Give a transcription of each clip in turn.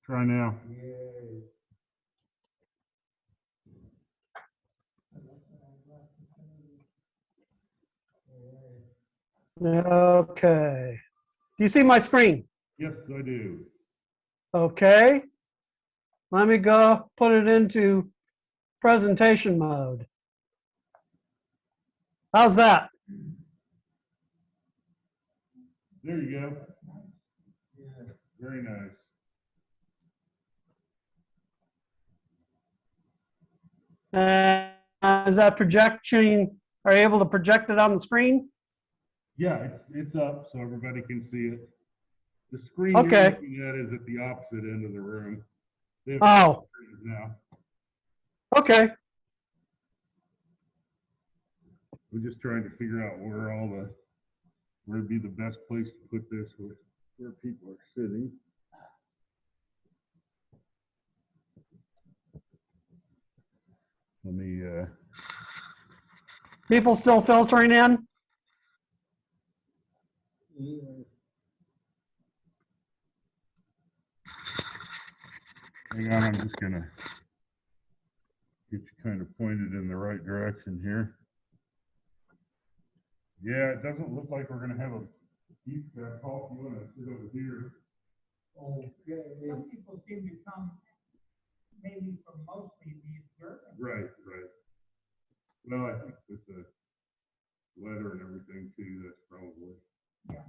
Try now. Okay. Do you see my screen? Yes, I do. Okay. Let me go put it into presentation mode. How's that? There you go. Yeah, very nice. Is that projection? Are you able to project it on the screen? Yeah, it's up so everybody can see it. The screen Okay. you're looking at is at the opposite end of the room. They have Oh. screens now. Okay. We're just trying to figure out where would be the best place to put this where people are sitting. Let me People still filtering in? hang on, I'm just gonna get you kind of pointed in the right direction here. Yeah, it doesn't look like we're gonna have a deep talk. You wanna sit over here? Okay. Some people seem to come maybe from mostly the observant. Right. Well, I think with the weather and everything too, that's probably. Yeah.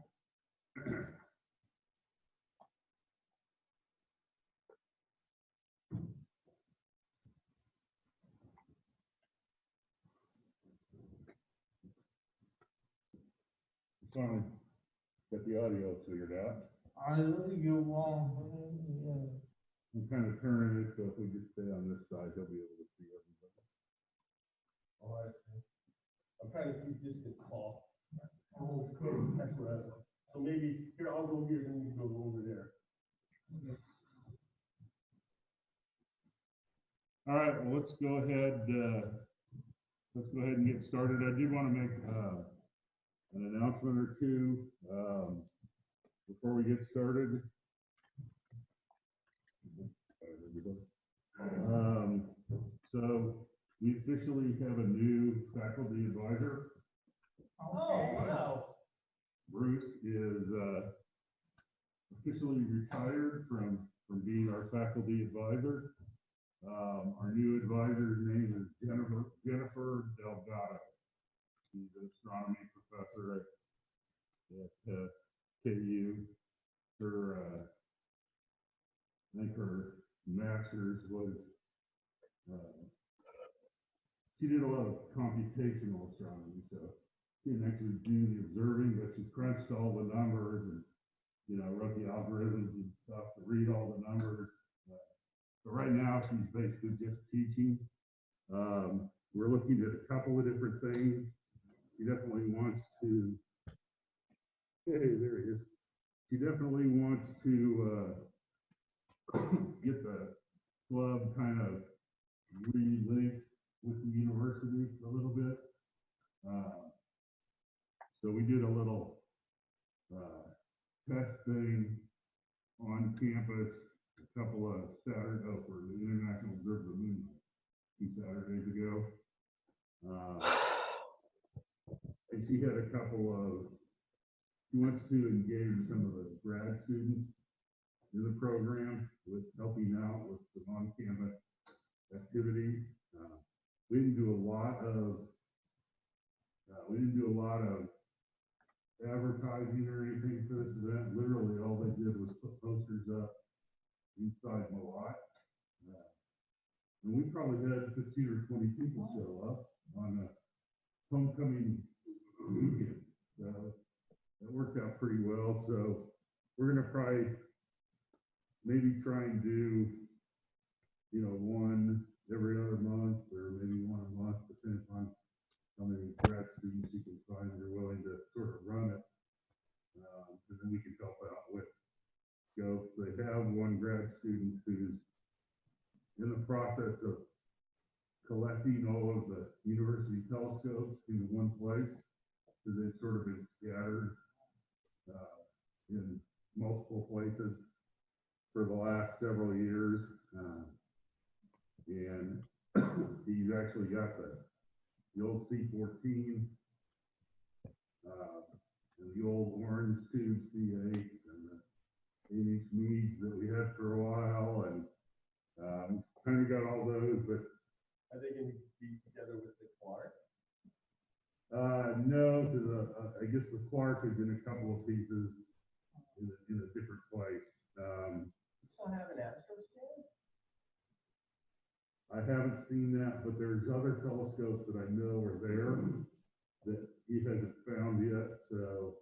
Finally got the audio figured out. I really you won't. I'm kind of turning it so if we just stay on this side, they'll be able to see everybody. Oh, I see. I'm trying to keep distance, Paul. Okay, that's what so maybe here, I'll go here and you go over there. All right, well, let's go ahead and get started. I did want to make an announcement or two before we get started. So we officially have a new faculty advisor. Oh, wow. Bruce is officially retired from being our faculty advisor. Our new advisor's name is Jennifer Delgado. She's an astronomy professor at KU. I think her master's was, she did a lot of computational astronomy, so she didn't actually do the observing, but she crunched all the numbers and, wrote the algorithms and stuff to read all the numbers. So right now she's basically just teaching. We're looking at a couple of different things. She definitely wants to, hey, there he is. She definitely wants to get the club kind of relinked with the university a little bit. So we did a little test thing on campus a couple of Saturdays for the International Observable Moon 2 Saturdays ago. And she had a couple of, she wants to engage some of the grad students in the program with helping out with some on-campus activities. We didn't do a lot of advertising or anything for this event. Literally, all they did was put posters up inside Malott. And we probably had 15 or 20 people show up on a homecoming weekend. So that worked out pretty well. So we're going to probably maybe try and do, one every other month or maybe one a month, depending on how many grad students you can find that are willing to sort of run it. And then we can help out with scopes. They have one grad student who's in the process of collecting all of the university telescopes into one place, because they've sort of been scattered in multiple places. for the last several years. And he's actually got the old C14, and the old orange tube C8s and the 8-inch Meads that we had for a while, and kind of got all those, but Are they gonna be together with the Clark? no, because I guess the Clark is in a couple of pieces in a different place. You still have an Astro stand? I haven't seen that, but there's other telescopes that I know are there that he hasn't found yet. So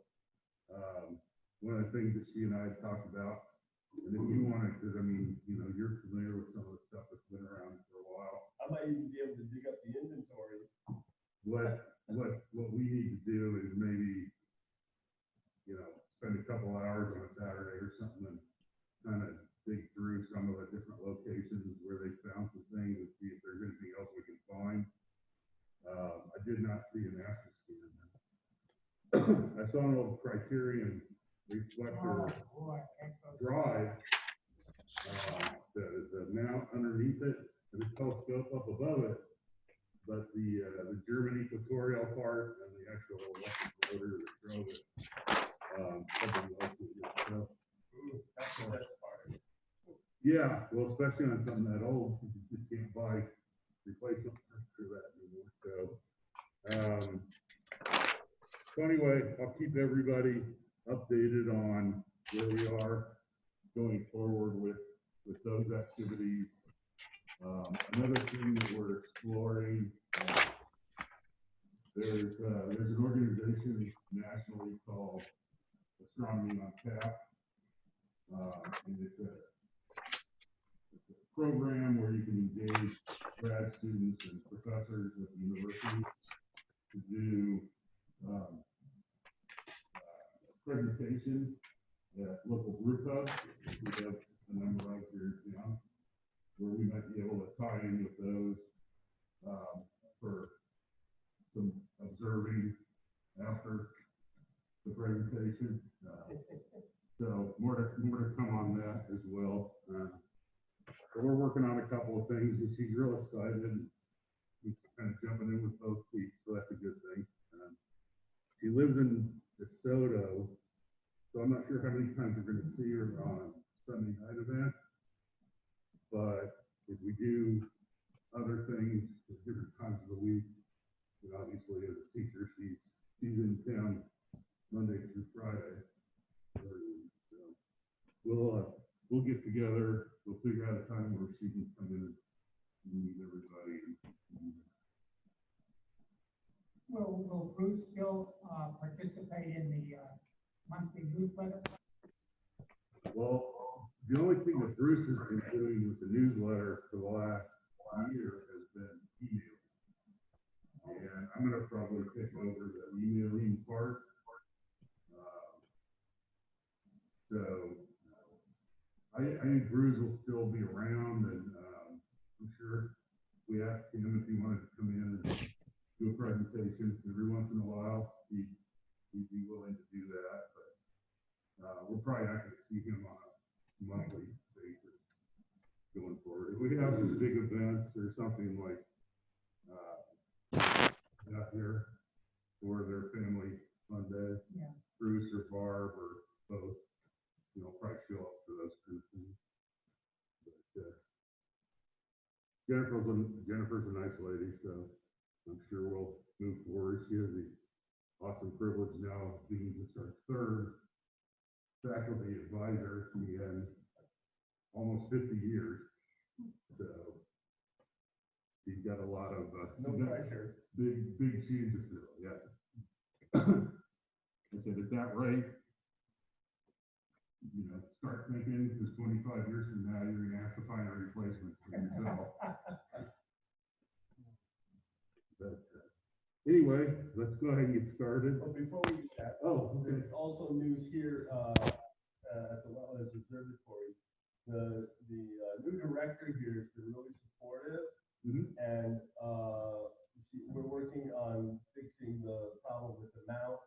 one of the things that she and I had talked about, and if you wanted, because I mean, you know, you're familiar with some of the stuff that's been around for a while. I might even be able to dig up the inventory. What we need to do is maybe, you know, spend a couple hours on a Saturday or something and kind of dig through some of the different locations where they found some things and see if there's anything else we can find. I did not see an Astro scan. I saw an old Criterion reflector drive, the mount underneath it and the telescope up above it, but the German equatorial part and the actual electric motor that drove it, something else with it. So, That's the best part. yeah, well, especially on something that old, you just can't buy replacement parts for that anymore. So anyway, I'll keep everybody updated on where we are going forward with those activities. Another thing that we're exploring, there's an organization nationally called Astronomy on Tap, and it's a program where you can engage grad students and professors at the university to do presentations at local brew pubs. We have a number right here in town where we might be able to tie in with those for some observing after the presentation. So more to come on that as well. So we're working on a couple of things, and she's real excited. And he's kind of jumping in with both feet, so that's a good thing. She lives in DeSoto, so I'm not sure how many times we're going to see her on Sunday night events. But if we do other things at different times of the week, and obviously as a teacher, she's in town Monday through Friday. So we'll get together. We'll figure out a time where she can come in and meet everybody. Will Bruce still participate in the monthly newsletter? Well, the only thing that Bruce has been doing with the newsletter for the last year has been email. And I'm going to probably take over the emailing part. I think Bruce will still be around, and I'm sure we asked him if he wanted to come in and do a presentation every once in a while. He'd be willing to do that, but we're probably not going to see him on a monthly basis going forward. If we have some big events or something like out here for their family fun day, Yeah. Bruce or Barb or both, you know, probably show up for those kind of things. But Jennifer's a nice lady, so I'm sure we'll move forward. She has the awesome privilege now of being just our third faculty advisor in almost 50 years. So she's got a lot of No pressure. big shoes to fill. Yeah. I said at that rate, you know, start thinking, because 25 years from now, you're going to have to find a replacement for yourself. But anyway, let's go ahead and get started. But before we do that, Okay. there's also news here at the Wetlands Observatory. The new director here has been really supportive, and we're working on fixing the problem with the mount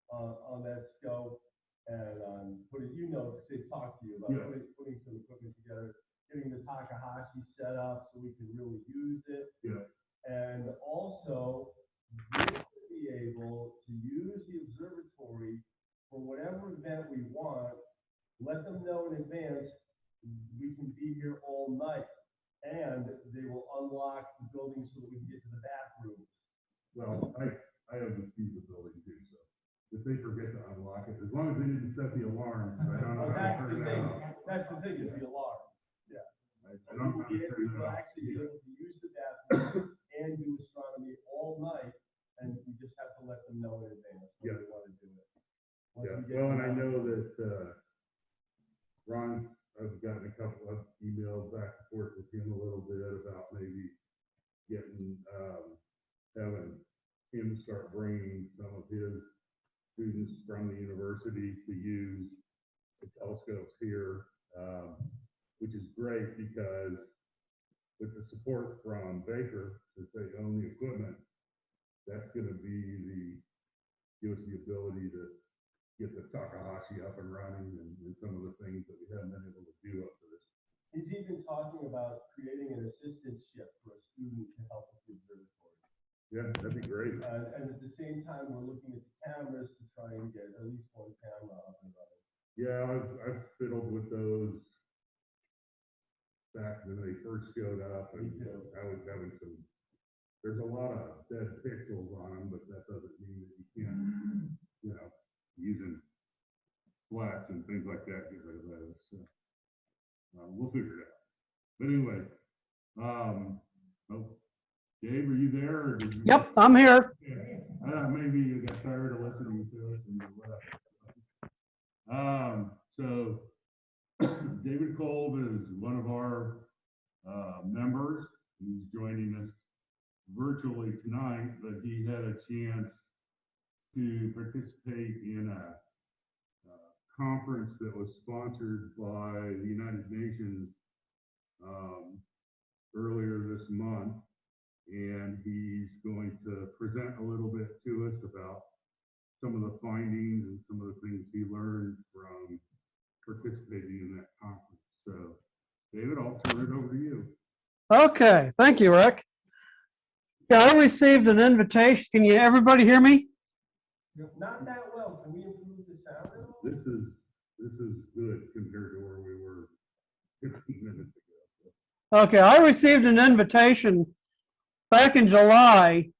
on that scope and on putting, because they talked to you about Yeah. putting some equipment together, getting the Takahashi set up so we can really use it. Yeah. And also, we should be able to use the observatory for whatever event we want, let them know in advance, we can be here all night. And they will unlock the building so that we can get to the bathrooms. Well, I have the feasibility too, so if they forget to unlock it, as long as they didn't set the alarm, I don't know Well, how to that's turn the that thing, off. that's the thing, is the alarm. I don't know how to turn We that will off. actually be able to use the bathroom and do astronomy all night, and we just have to let them know in advance when we want to do it. Once Yeah, we get well, and the I know order. that, Ron, I've gotten a couple of emails back and forth with him a little bit about maybe getting, having him start bringing some of his students from the university to use the telescopes here, which is great because with the support from Baker, since they own the equipment, that's gonna be give us the ability to get the Takahashi up and running and some of the things that we haven't been able to do up to this. He's even talking about creating an assistantship for a student to help with the observatory. Yeah, that'd be great. And at the same time, we're looking at the cameras to try and get at least one camera up and running. Yeah, I've fiddled with those back when they first showed up, and Me too. I was having some, there's a lot of dead pixels on them, but that doesn't mean that you can't, using flats and things like that, get rid of those. So, we'll figure it out. But anyway, oh, Dave, are you there? Or did you? Yep, I'm here. Yeah. Maybe you got tired of listening to us and you left. So David Kolb is one of our members. He's joining us virtually tonight, but he had a chance to participate in a conference that was sponsored by the United Nations earlier this month. And he's going to present a little bit to us about some of the findings and some of the things he learned from participating in that conference. So, David, I'll turn it over to you. Okay, thank you, Rick. Yeah, I received an invitation. Can everybody hear me? Not that well. Can we improve the sound at all? This is good compared to where we were 15 minutes ago. Okay, I received an invitation back in July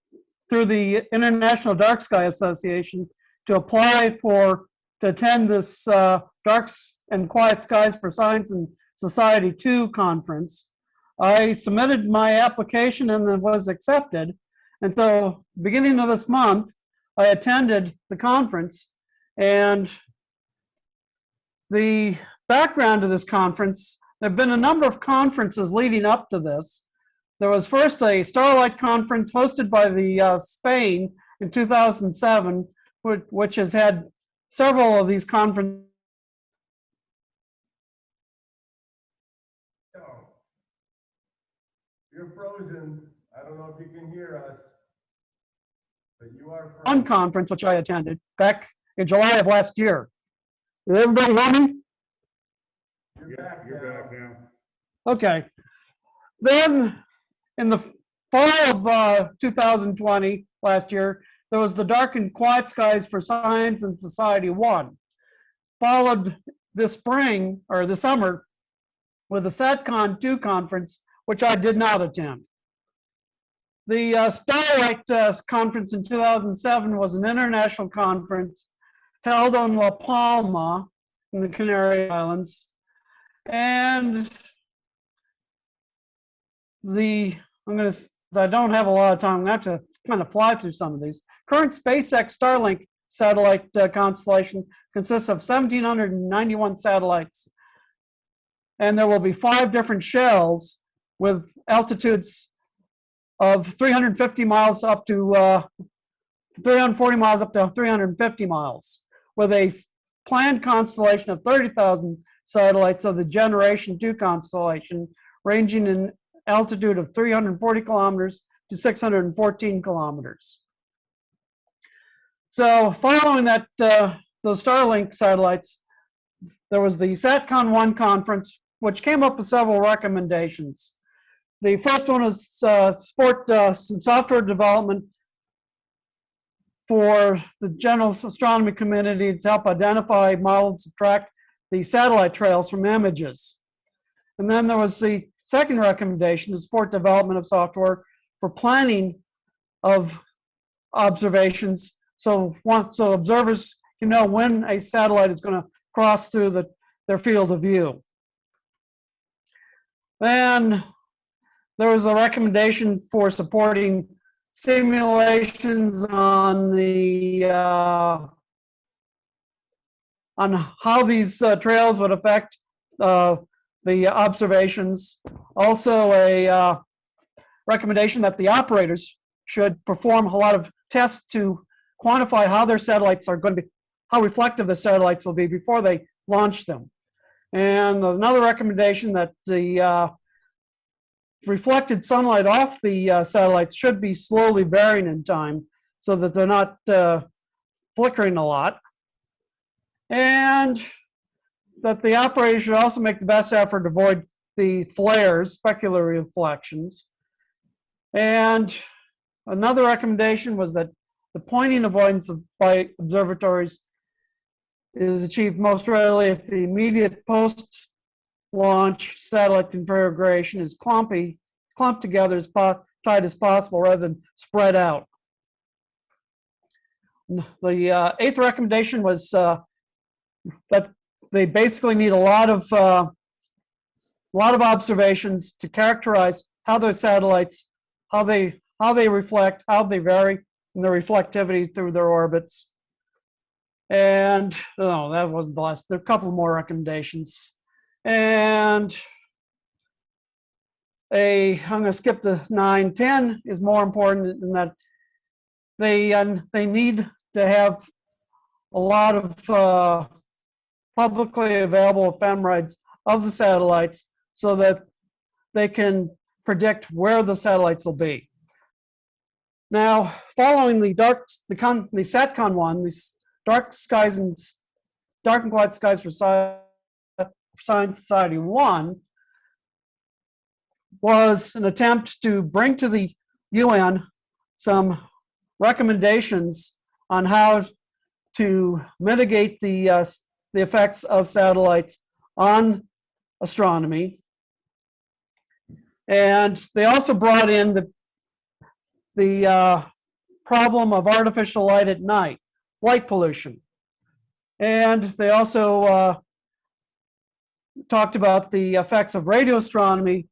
through the International Dark Sky Association to apply to attend this Dark and Quiet Skies for Science and Society 2 conference. I submitted my application and it was accepted. And so beginning of this month, I attended the conference, and the background of this conference, there have been a number of conferences leading up to this. There was first a Starlight conference hosted by the Spain in 2007, which has had several of these conferences. No. You're frozen. I don't know if you can hear us, but you are One frozen. conference which I attended back in July of last year. Did everybody hear me? You're back now. Okay. Then in the fall of 2020, last year, there was the Dark and Quiet Skies for Science and Society 1. Followed this spring or the summer with the SatCon 2 conference, which I did not attend. The Starlight conference in 2007 was an international conference held on La Palma in the Canary Islands. And I don't have a lot of time, I'm going to have to kind of fly through some of these. Current SpaceX Starlink satellite constellation consists of 1,791 satellites. And there will be 5 different shells with altitudes of 350 miles up to 340 miles up to 350 miles, with a planned constellation of 30,000 satellites of the Generation 2 constellation, ranging in altitude of 340 kilometers to 614 kilometers. So following that, those Starlink satellites, there was the SATCON 1 conference, which came up with several recommendations. The first one is support some software development for the general astronomy community to help identify, model, and subtract the satellite trails from images. And then there was the second recommendation to support development of software for planning of observations, so observers can know when a satellite is going to cross through their field of view. Then there was a recommendation for supporting simulations on the on how these trails would affect the observations. Also, a recommendation that the operators should perform a lot of tests to quantify how their satellites are going to be, how reflective the satellites will be before they launch them. And another recommendation that the reflected sunlight off the satellites should be slowly varying in time so that they're not flickering a lot. And that the operator should also make the best effort to avoid the flares, specular reflections. And another recommendation was that the pointing avoidance by observatories is achieved most readily if the immediate post-launch satellite configuration is clumped together as tight as possible rather than spread out. The eighth recommendation was that they basically need a lot of observations to characterize how their satellites, how they reflect, how they vary in their reflectivity through their orbits. And no, that wasn't the last. There are a couple more recommendations. And I'm going to skip to 9, 10 is more important in that they need to have a lot of publicly available ephemerides of the satellites so that they can predict where the satellites will be. Now, following the SATCON 1, the Dark and Quiet Skies for Science Society 1 was an attempt to bring to the UN some recommendations on how to mitigate the effects of satellites on astronomy. And they also brought in the problem of artificial light at night, light pollution. And they also talked about the effects of radio astronomy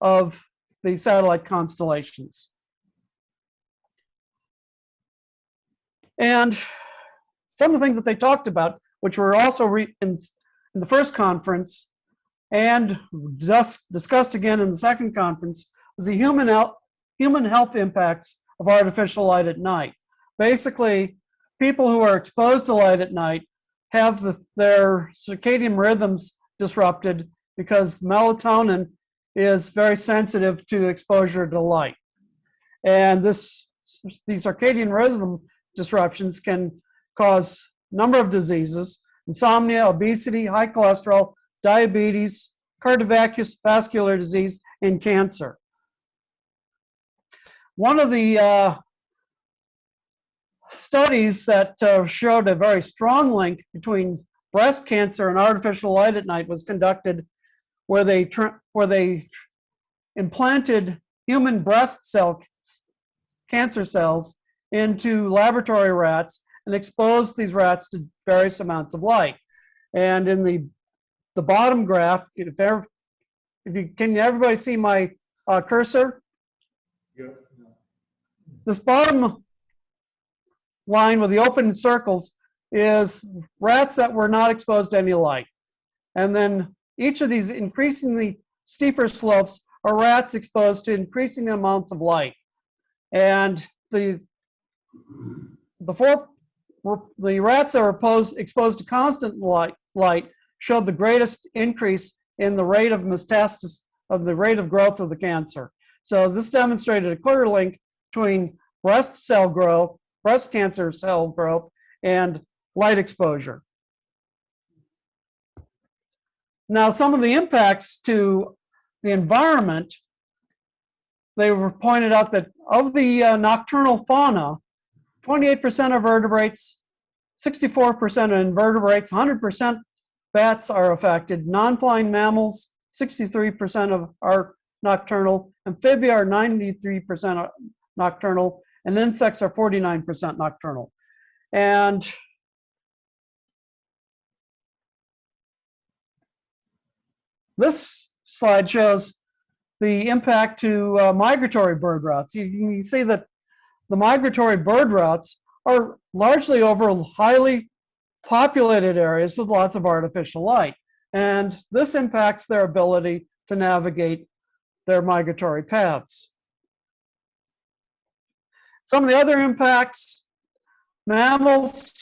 of the satellite constellations. And some of the things that they talked about, which were also in the first conference and discussed again in the second conference, was the human health impacts of artificial light at night. Basically, people who are exposed to light at night have their circadian rhythms disrupted because melatonin is very sensitive to exposure to light. And these circadian rhythm disruptions can cause a number of diseases: insomnia, obesity, high cholesterol, diabetes, cardiovascular disease, and cancer. One of the studies that showed a very strong link between breast cancer and artificial light at night was conducted where they implanted human breast cell cancer cells into laboratory rats and exposed these rats to various amounts of light. And in the bottom graph, can everybody see my cursor? Yep. This bottom line with the open circles is rats that were not exposed to any light. And then each of these increasingly steeper slopes are rats exposed to increasing amounts of light. And the rats that were exposed to constant light showed the greatest increase in the rate of metastasis, of the rate of growth of the cancer. So this demonstrated a clear link between breast cancer cell growth, and light exposure. Now, some of the impacts to the environment, they were pointed out that of the nocturnal fauna, 28% of vertebrates, 64% of invertebrates, 100% bats are affected. Non-flying mammals, 63% of are nocturnal. Amphibia are 93% nocturnal, and insects are 49% nocturnal. And this slide shows the impact to migratory bird routes. You can see that the migratory bird routes are largely over highly populated areas with lots of artificial light. And this impacts their ability to navigate their migratory paths. Some of the other impacts, mammals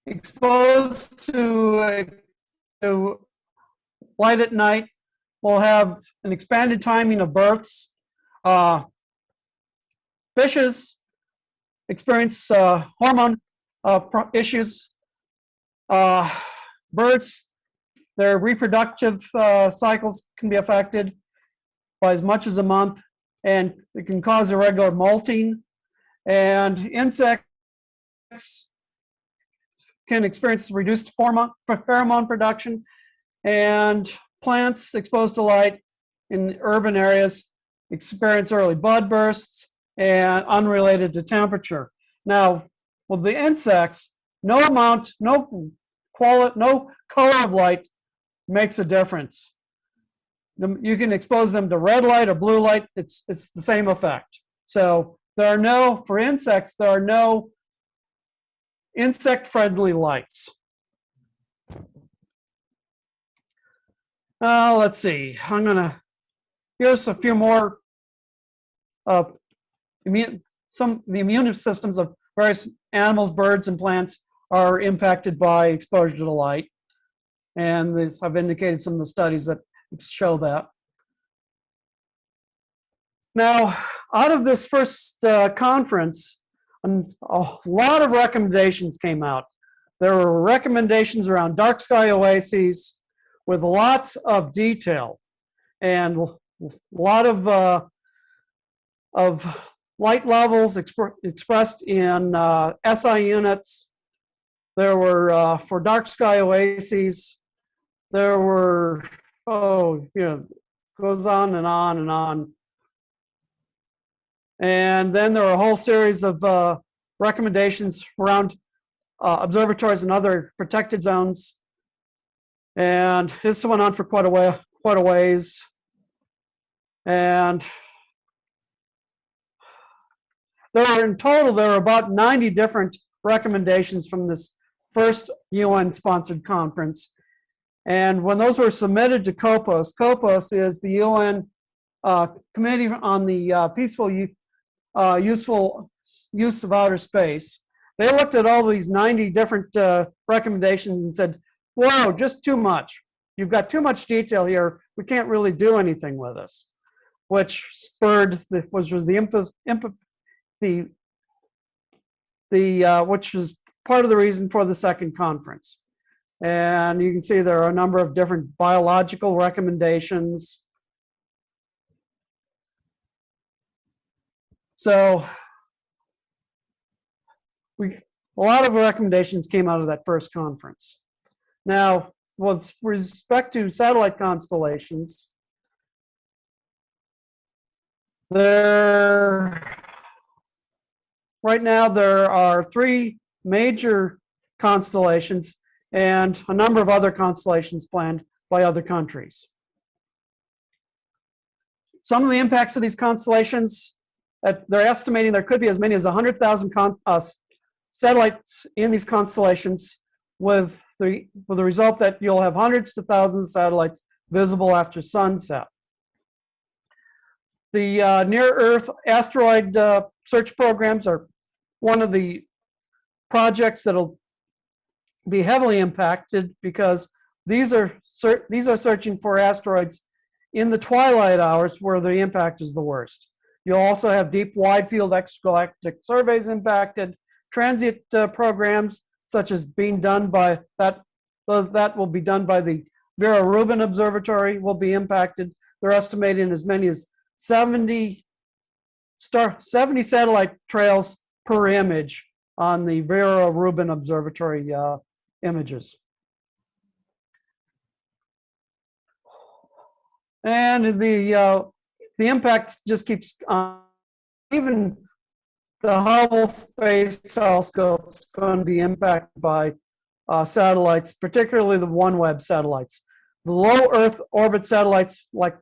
exposed to light at night will have an expanded timing of births. Fishes experience hormone issues. Birds, their reproductive cycles can be affected by as much as a month, and it can cause irregular molting. And insects can experience reduced pheromone production, and plants exposed to light in urban areas experience early bud bursts and unrelated to temperature. Now, with the insects, no color of light makes a difference. You can expose them to red light or blue light, it's the same effect. So for insects, there are no insect-friendly lights. Let's see, here's a few more, the immune systems of various animals, birds, and plants are impacted by exposure to light. And I've indicated some of the studies that show that. Now, out of this first conference, a lot of recommendations came out. There were recommendations around dark sky oases with lots of detail and a lot of light levels expressed in SI units. There were, for dark sky oases, there were, goes on and on and on. And then there were a whole series of recommendations around observatories and other protected zones. And this went on for quite a ways. And in total, there were about 90 different recommendations from this first UN-sponsored conference. And when those were submitted to COPOS, COPOS is the UN Committee on the Peaceful Useful Use of Outer Space. They looked at all these 90 different recommendations and said, whoa, just too much. You've got too much detail here. We can't really do anything with this, which spurred, which was part of the reason for the second conference. And you can see there are a number of different biological recommendations. So a lot of recommendations came out of that first conference. Now, with respect to satellite constellations, right now there are 3 major constellations and a number of other constellations planned by other countries. Some of the impacts of these constellations, they're estimating there could be as many as 100,000 satellites in these constellations, with the result that you'll have hundreds to thousands of satellites visible after sunset. The near-Earth asteroid search programs are one of the projects that'll be heavily impacted, because these are searching for asteroids in the twilight hours where the impact is the worst. You'll also have deep wide field extragalactic surveys impacted, transient programs such as being done by that will be done by the Vera Rubin Observatory will be impacted. They're estimating as many as 70 satellite trails per image on the Vera Rubin Observatory images. And the impact just keeps even the Hubble Space Telescope is going to be impacted by satellites, particularly the OneWeb satellites. The low Earth orbit satellites like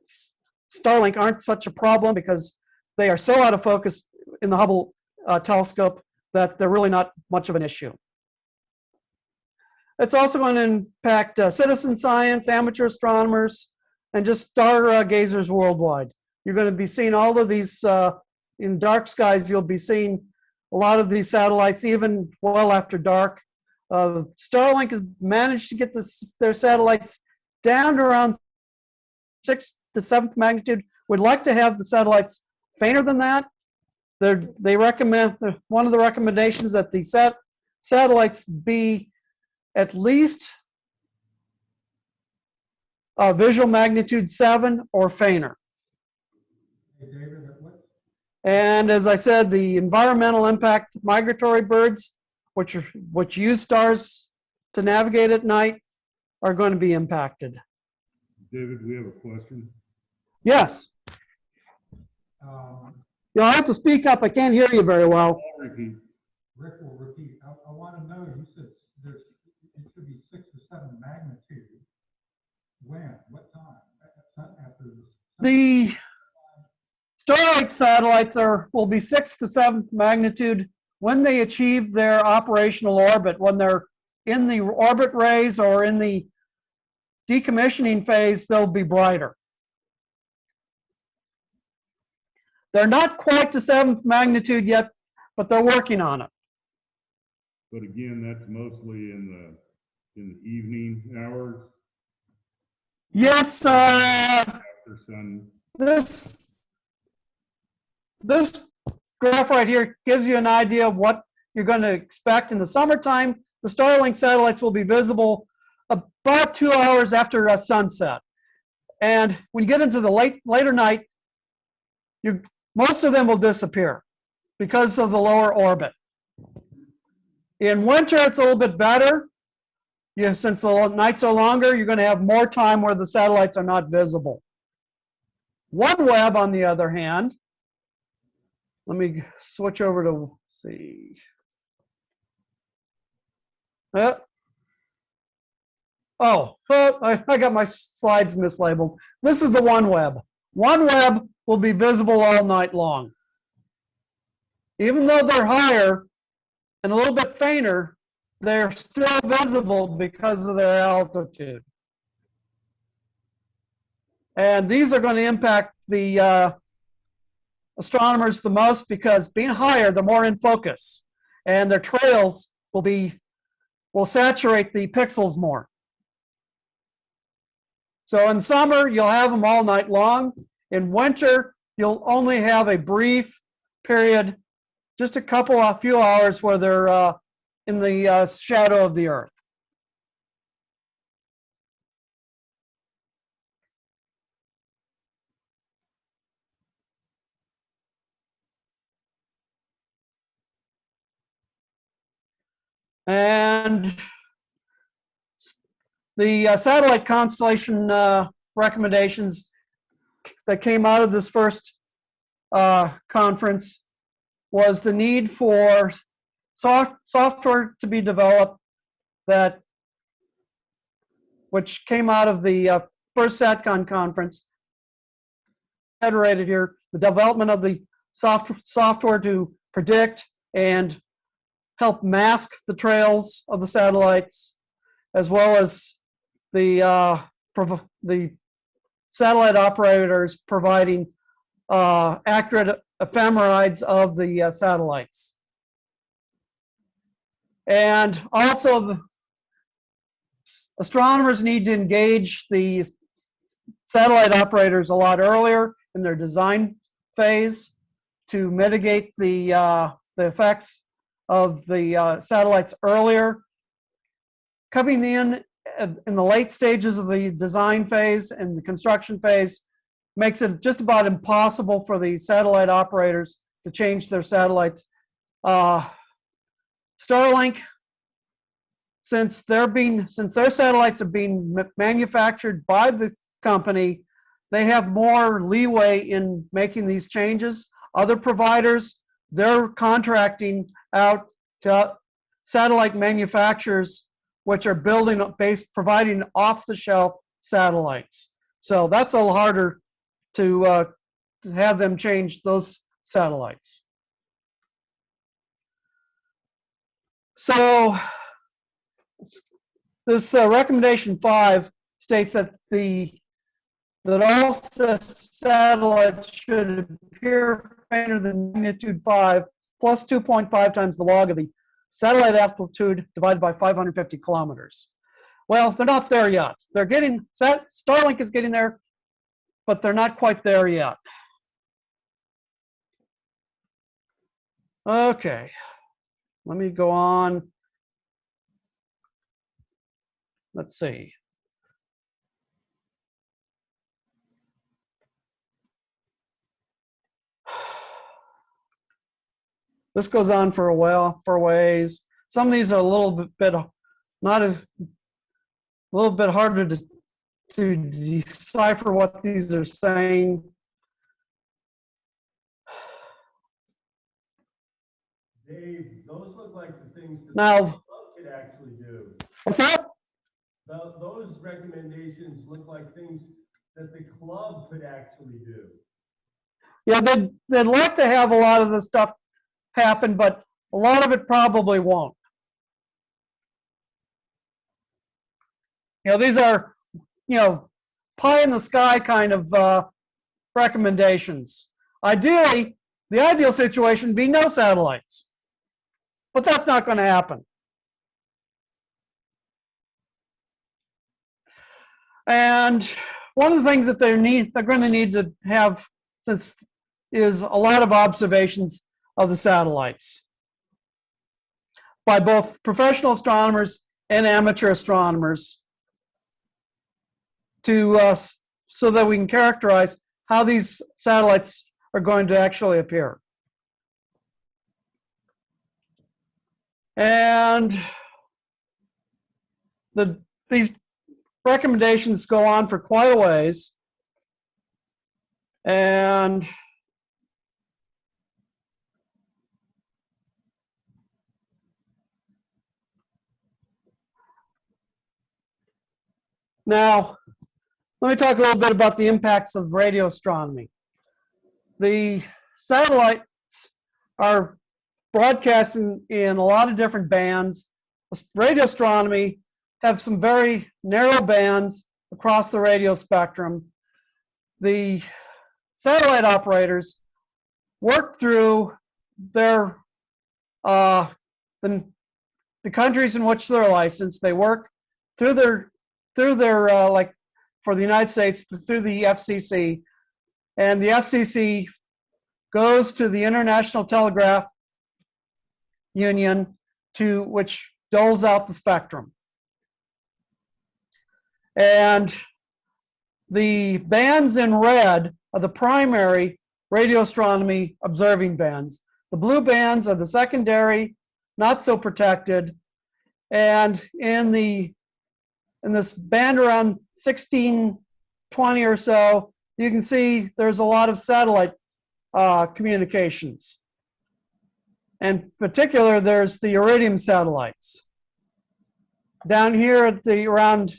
Starlink aren't such a problem because they are so out of focus in the Hubble telescope that they're really not much of an issue. It's also going to impact citizen science, amateur astronomers, and just star gazers worldwide. You're going to be seeing all of these in dark skies. You'll be seeing a lot of these satellites even well after dark. Starlink has managed to get their satellites down to around 6th to 7th magnitude. We'd like to have the satellites fainter than that. They recommend, one of the recommendations that the satellites be at least visual magnitude 7 or fainter. Hey, David, And as I said, the environmental impact, migratory birds, which use stars to navigate at night, are going to be impacted. David, we have a question. Yes, you'll have to speak up. I can't hear you very well. I'll repeat. Rick will repeat. I want to know, you said it should be 6 or 7 magnitude. When? What time? After this? The Starlink satellites will be 6th to 7th magnitude when they achieve their operational orbit. When they're in the orbit rays or in the decommissioning phase, they'll be brighter. They're not quite to 7th magnitude yet, but they're working on it. But again, that's mostly in the evening hours Yes, after sun. this graph right here gives you an idea of what you're going to expect. In the summertime, the Starlink satellites will be visible about 2 hours after sunset. And when you get into the later night, most of them will disappear because of the lower orbit. In winter, it's a little bit better. Since the nights are longer, you're going to have more time where the satellites are not visible. OneWeb, on the other hand, let me switch over to see. I got my slides mislabeled. This is the OneWeb. OneWeb will be visible all night long. Even though they're higher and a little bit fainter, they're still visible because of their altitude. And these are going to impact the astronomers the most because being higher, they're more in focus, and their trails will saturate the pixels more. So in summer, you'll have them all night long. In winter, you'll only have a brief period, just a few hours where they're in the shadow of the Earth. And the satellite constellation recommendations that came out of this first conference was the need for software to be developed which came out of the first SATCON conference. Federated here, the development of the software to predict and help mask the trails of the satellites, as well as the satellite operators providing accurate ephemerides of the satellites. And also, the astronomers need to engage the satellite operators a lot earlier in their design phase to mitigate the effects of the satellites earlier. Coming in in the late stages of the design phase and the construction phase, makes it just about impossible for the satellite operators to change their satellites. Starlink, since their satellites are being manufactured by the company, they have more leeway in making these changes. Other providers, they're contracting out to satellite manufacturers, which are providing off-the-shelf satellites. So that's a little harder to have them change those satellites. So this recommendation 5 states that all satellites should appear fainter than magnitude 5 plus 2.5 times the log of the satellite altitude divided by 550 kilometers. Well, they're not there yet. Starlink is getting there, but they're not quite there yet. Okay, let me go on. Let's see. This goes on for a while, for ways. Some of these are a little bit harder to decipher what these are saying. Dave, those look like the things that Now, the club could actually do. What's that? Those recommendations look like things that the club could actually do. Yeah, they'd like to have a lot of this stuff happen, but a lot of it probably won't. These are, pie in the sky kind of recommendations. Ideally, the ideal situation would be no satellites, but that's not going to happen. And one of the things that they're going to need to have is a lot of observations of the satellites by both professional astronomers and amateur astronomers so that we can characterize how these satellites are going to actually appear. And these recommendations go on for quite a ways. And now, let me talk a little bit about the impacts of radio astronomy. The satellites are broadcasting in a lot of different bands. Radio astronomy have some very narrow bands across the radio spectrum. The satellite operators work through the countries in which they're licensed. They work through their like for the United States through the FCC, and the FCC goes to the International Telegraph Union which doles out the spectrum. And the bands in red are the primary radio astronomy observing bands. The blue bands are the secondary, not so protected. And in this band around 1620 or so, you can see there's a lot of satellite communications. In particular, there's the Iridium satellites. Down here at around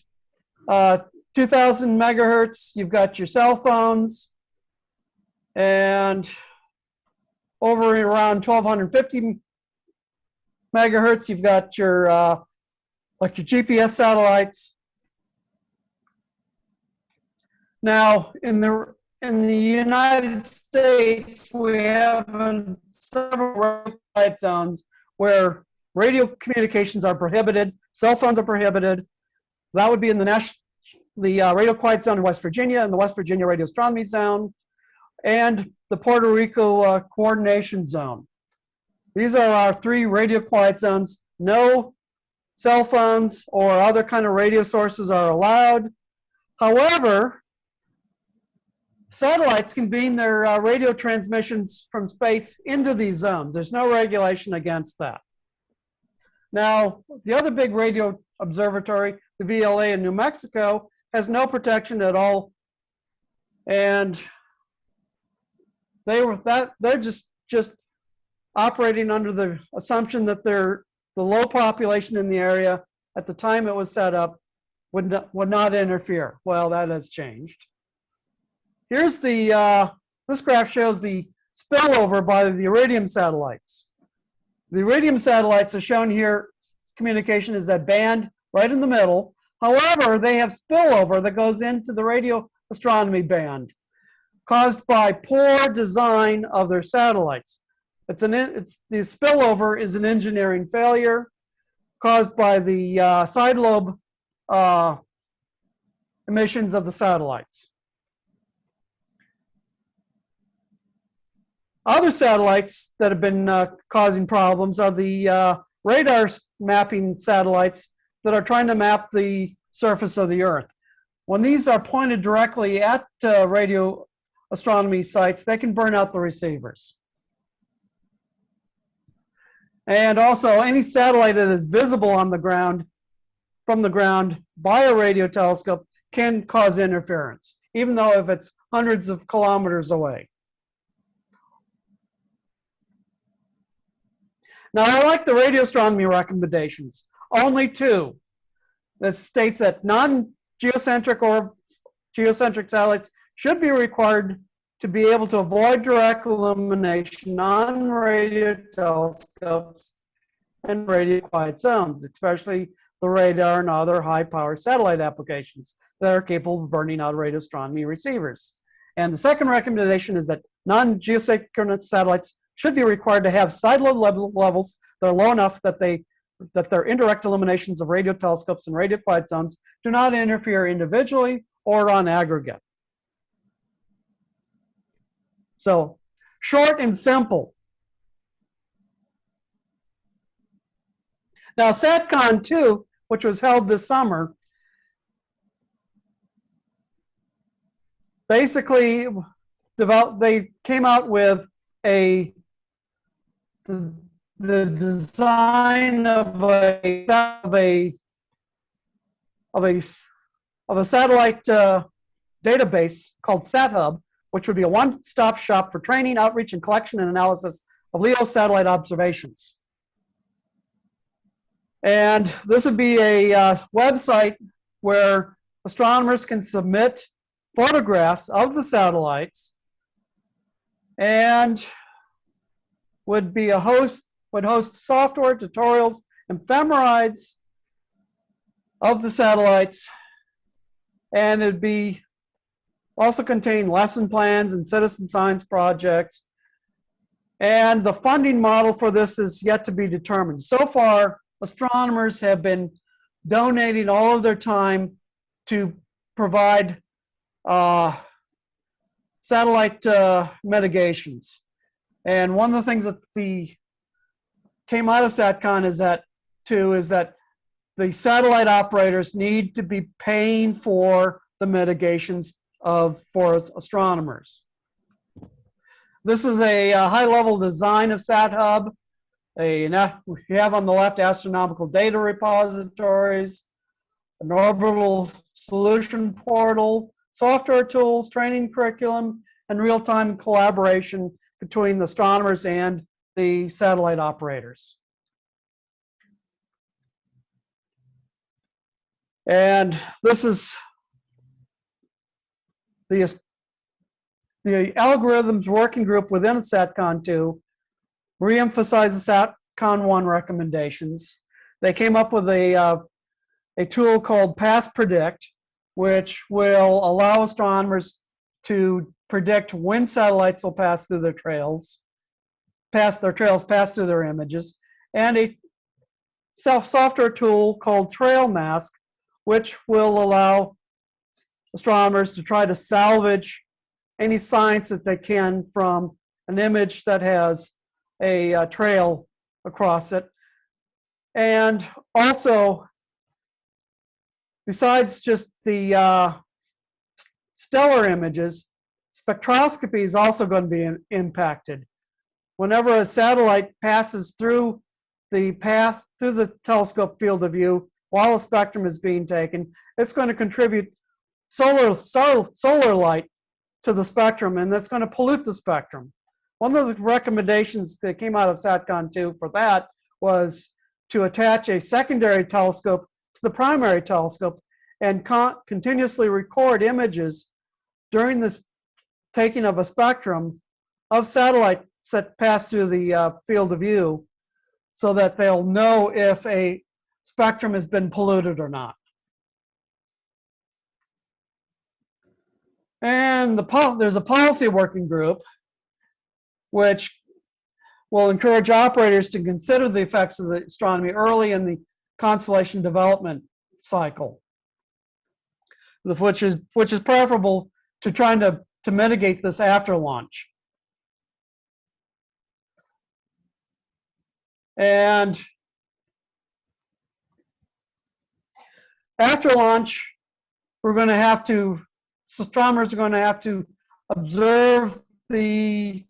2000 megahertz, you've got your cell phones, and over around 1250 megahertz, you've got your like your GPS satellites. Now, in the United States, we have several red zones where radio communications are prohibited, cell phones are prohibited. That would be in the radio quiet zone in West Virginia and the West Virginia radio astronomy zone, and the Puerto Rico coordination zone. These are our 3 radio quiet zones. No cell phones or other kind of radio sources are allowed. However, satellites can beam their radio transmissions from space into these zones. There's no regulation against that. Now, the other big radio observatory, the VLA in New Mexico, has no protection at all, and they're just operating under the assumption that the low population in the area at the time it was set up would not interfere. Well, that has changed. Here's this graph shows the spillover by the Iridium satellites. The Iridium satellites are shown here. Communication is that band right in the middle. However, they have spillover that goes into the radio astronomy band, caused by poor design of their satellites. The spillover is an engineering failure caused by the side lobe emissions of the satellites. Other satellites that have been causing problems are the radar mapping satellites that are trying to map the surface of the Earth. When these are pointed directly at radio astronomy sites, they can burn out the receivers. And also, any satellite that is visible on the ground, from the ground by a radio telescope, can cause interference, even though if it's hundreds of kilometers away. Now, I like the radio astronomy recommendations, only two, that states that non-geocentric or geocentric satellites should be required to be able to avoid direct illumination on radio telescopes and radio quiet zones, especially the radar and other high-power satellite applications that are capable of burning out radio astronomy receivers. And the second recommendation is that non-geosynchronous satellites should be required to have side lobe levels that are low enough that their indirect illuminations of radio telescopes and radio quiet zones do not interfere individually or on aggregate. So, short and simple. Now, SATCON 2, which was held this summer, basically they came out with the design of a satellite database called SatHub, which would be a one-stop shop for training, outreach, and collection and analysis of LEO satellite observations. And this would be a website where astronomers can submit photographs of the satellites and would host software tutorials and ephemerides of the satellites, and it'd be also contain lesson plans and citizen science projects. And the funding model for this is yet to be determined. So far, astronomers have been donating all of their time to provide satellite mitigations. And one of the things that came out of SATCON is that the satellite operators need to be paying for the mitigations for astronomers. This is a high-level design of SatHub. We have on the left astronomical data repositories, an orbital solution portal, software tools, training curriculum, and real-time collaboration between the astronomers and the satellite operators. And this is the algorithms working group within SATCON 2 re-emphasize the SATCON 1 recommendations. They came up with a tool called Past Predict, which will allow astronomers to predict when satellites will pass through their trails, pass through their images, and a software tool called Trail Mask, which will allow astronomers to try to salvage any science that they can from an image that has a trail across it. And also, besides just the stellar images, spectroscopy is also going to be impacted. Whenever a satellite passes through the path, through the telescope field of view, while a spectrum is being taken, it's going to contribute solar light to the spectrum, and that's going to pollute the spectrum. One of the recommendations that came out of SATCON 2 for that was to attach a secondary telescope to the primary telescope and continuously record images during this taking of a spectrum of satellites that pass through the field of view, so that they'll know if a spectrum has been polluted or not. And there's a policy working group which will encourage operators to consider the effects of the astronomy early in the constellation development cycle, which is preferable to trying to mitigate this after launch. And after launch, astronomers are going to have to observe the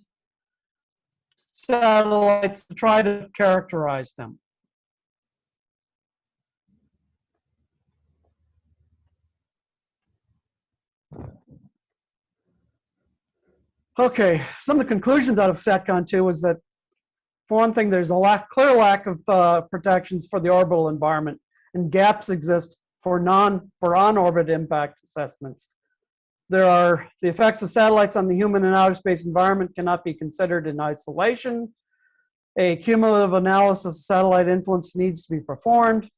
satellites to try to characterize them. Okay, some of the conclusions out of SATCON 2 is that, for one thing, there's a clear lack of protections for the orbital environment, and gaps exist for on-orbit impact assessments. The effects of satellites on the human and outer space environment cannot be considered in isolation. A cumulative analysis of satellite influence needs to be performed,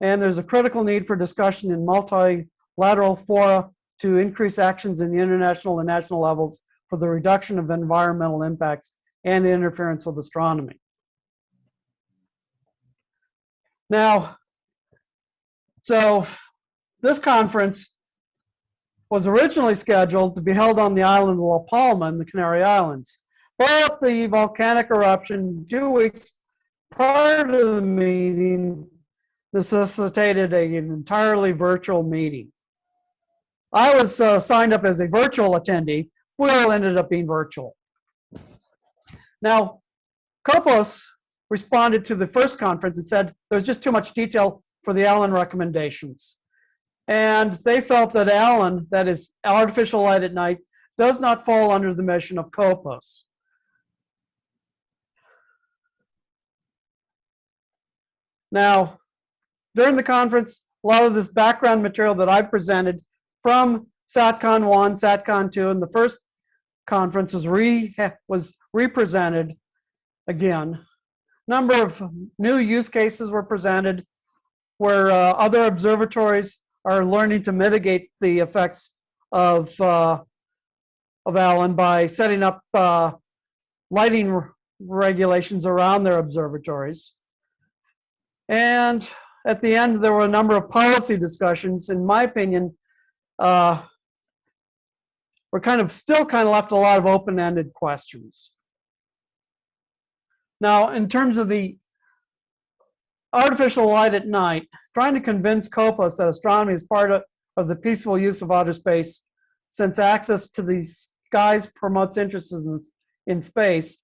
and there's a critical need for discussion in multilateral fora to increase actions in the international and national levels for the reduction of environmental impacts and interference with astronomy. Now, so this conference was originally scheduled to be held on the island of La Palma in the Canary Islands, but the volcanic eruption 2 weeks prior to the meeting necessitated an entirely virtual meeting. I was signed up as a virtual attendee. We all ended up being virtual. Now, COPOS responded to the first conference and said there was just too much detail for the AAL recommendations. And they felt that AAL, that is artificial light at night, does not fall under the mission of COPOS. Now, during the conference, a lot of this background material that I presented from SATCON 1, SATCON 2, and the first conference was represented again. Number of new use cases were presented where other observatories are learning to mitigate the effects of AAL by setting up lighting regulations around their observatories. And at the end, there were a number of policy discussions. In my opinion, we're still left a lot of open-ended questions. Now, in terms of the artificial light at night, trying to convince COPOS that astronomy is part of the peaceful use of outer space, since access to the skies promotes interest in space,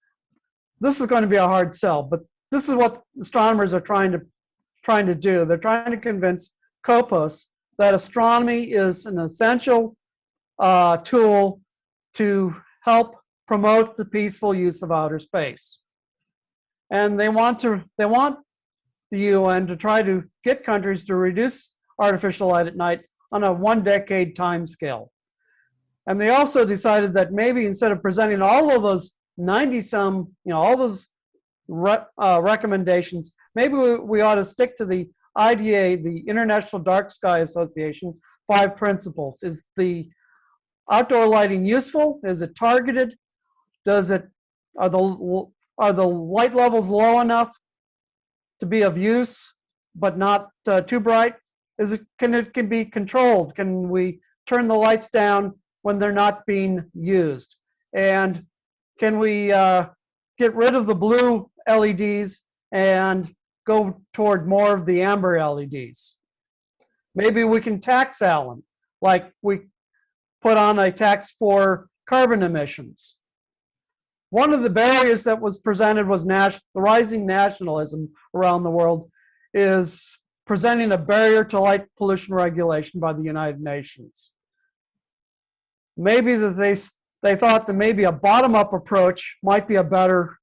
this is going to be a hard sell. But this is what astronomers are trying to do. They're trying to convince COPOS that astronomy is an essential tool to help promote the peaceful use of outer space. And they want the UN to try to get countries to reduce artificial light at night on a 1-decade time scale. And they also decided that maybe instead of presenting all of those 90-some, all those recommendations, maybe we ought to stick to the IDA, the International Dark Sky Association, 5 principles. Is the outdoor lighting useful? Is it targeted? Are the light levels low enough to be of use, but not too bright? Can it be controlled? Can we turn the lights down when they're not being used? And can we get rid of the blue LEDs and go toward more of the amber LEDs. Maybe we can tax Allen, like we put on a tax for carbon emissions. One of the barriers that was presented was the rising nationalism around the world is presenting a barrier to light pollution regulation by the United Nations. Maybe that they thought that maybe a bottom-up approach might be a better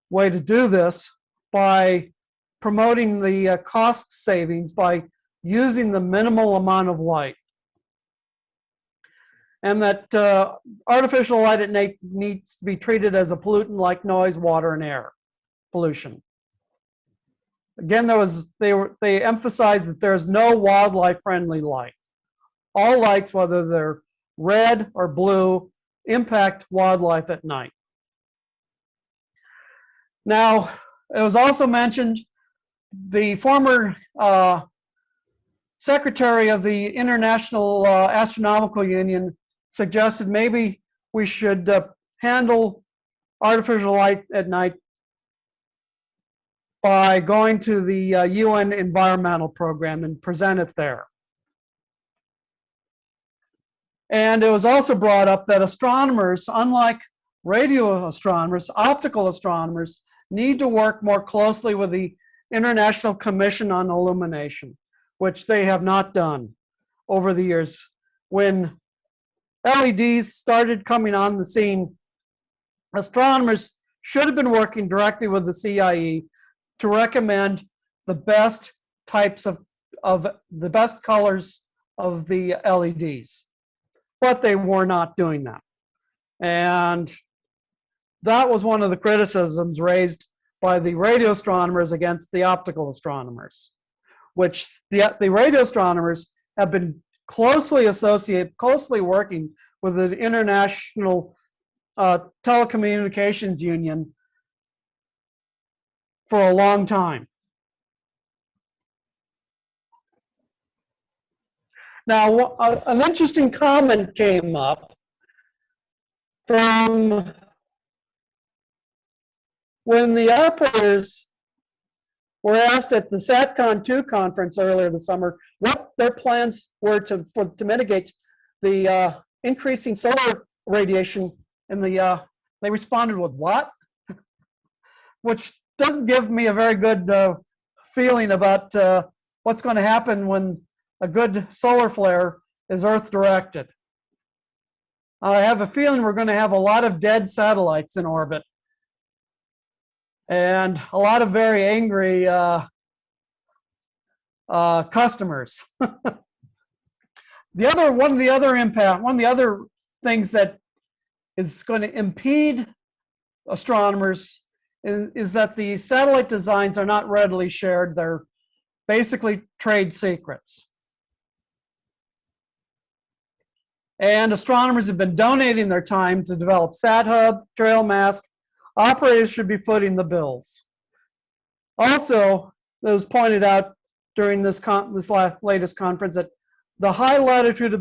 way to do this by promoting the cost savings by using the minimal amount of light. And that artificial light at night needs to be treated as a pollutant like noise, water, and air pollution. Again, they emphasized that there is no wildlife-friendly light. All lights, whether they're red or blue, impact wildlife at night. Now, it was also mentioned the former secretary of the International Astronomical Union suggested maybe we should handle artificial light at night by going to the UN environmental program and present it there. And it was also brought up that astronomers, unlike radio astronomers, optical astronomers, need to work more closely with the International Commission on Illumination, which they have not done over the years. When LEDs started coming on the scene, astronomers should have been working directly with the CIE to recommend the best types of the best colors of the LEDs. But they were not doing that. And that was one of the criticisms raised by the radio astronomers against the optical astronomers, which the radio astronomers have been closely working with the International Telecommunications Union for a long time. Now, an interesting comment came up from when the operators were asked at the SATCON 2 conference earlier this summer what their plans were to mitigate the increasing solar radiation in the, they responded with what? Which doesn't give me a very good feeling about what's going to happen when a good solar flare is Earth directed. I have a feeling we're going to have a lot of dead satellites in orbit and a lot of very angry customers. One of the other things that is going to impede astronomers is that the satellite designs are not readily shared. They're basically trade secrets. And astronomers have been donating their time to develop SatHub, Trail Mask. Operators should be footing the bills. Also, it was pointed out during this latest conference that the high latitude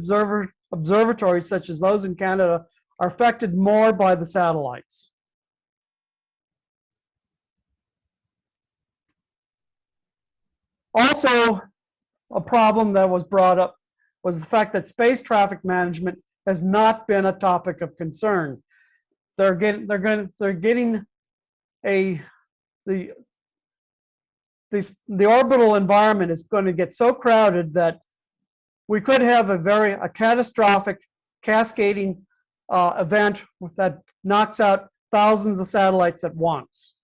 observatories, such as those in Canada, are affected more by the satellites. Also, a problem that was brought up was the fact that space traffic management has not been a topic of concern. The orbital environment is going to get so crowded that we could have a catastrophic cascading event that knocks out thousands of satellites at once.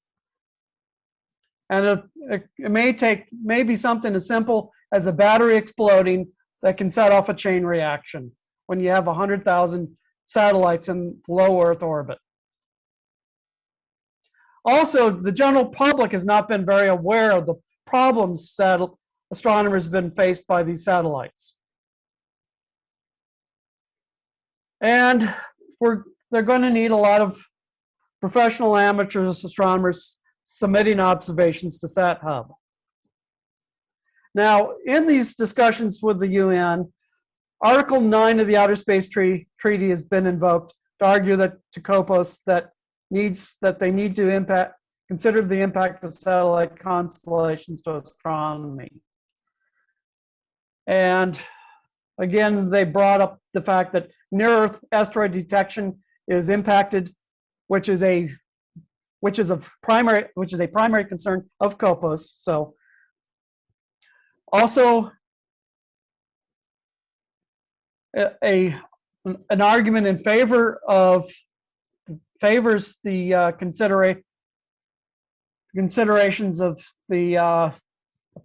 And it may be something as simple as a battery exploding that can set off a chain reaction when you have 100,000 satellites in low Earth orbit. Also, the general public has not been very aware of the problems astronomers have been faced by these satellites. And they're going to need a lot of professional amateurs astronomers submitting observations to SatHub. Now, in these discussions with the UN, Article 9 of the Outer Space Treaty has been invoked to argue that to COPOS that they need to considered the impact of satellite constellations to astronomy. And again, they brought up the fact that near-Earth asteroid detection is impacted, which is a primary concern of COPOS. So also an argument in favors the considerations of the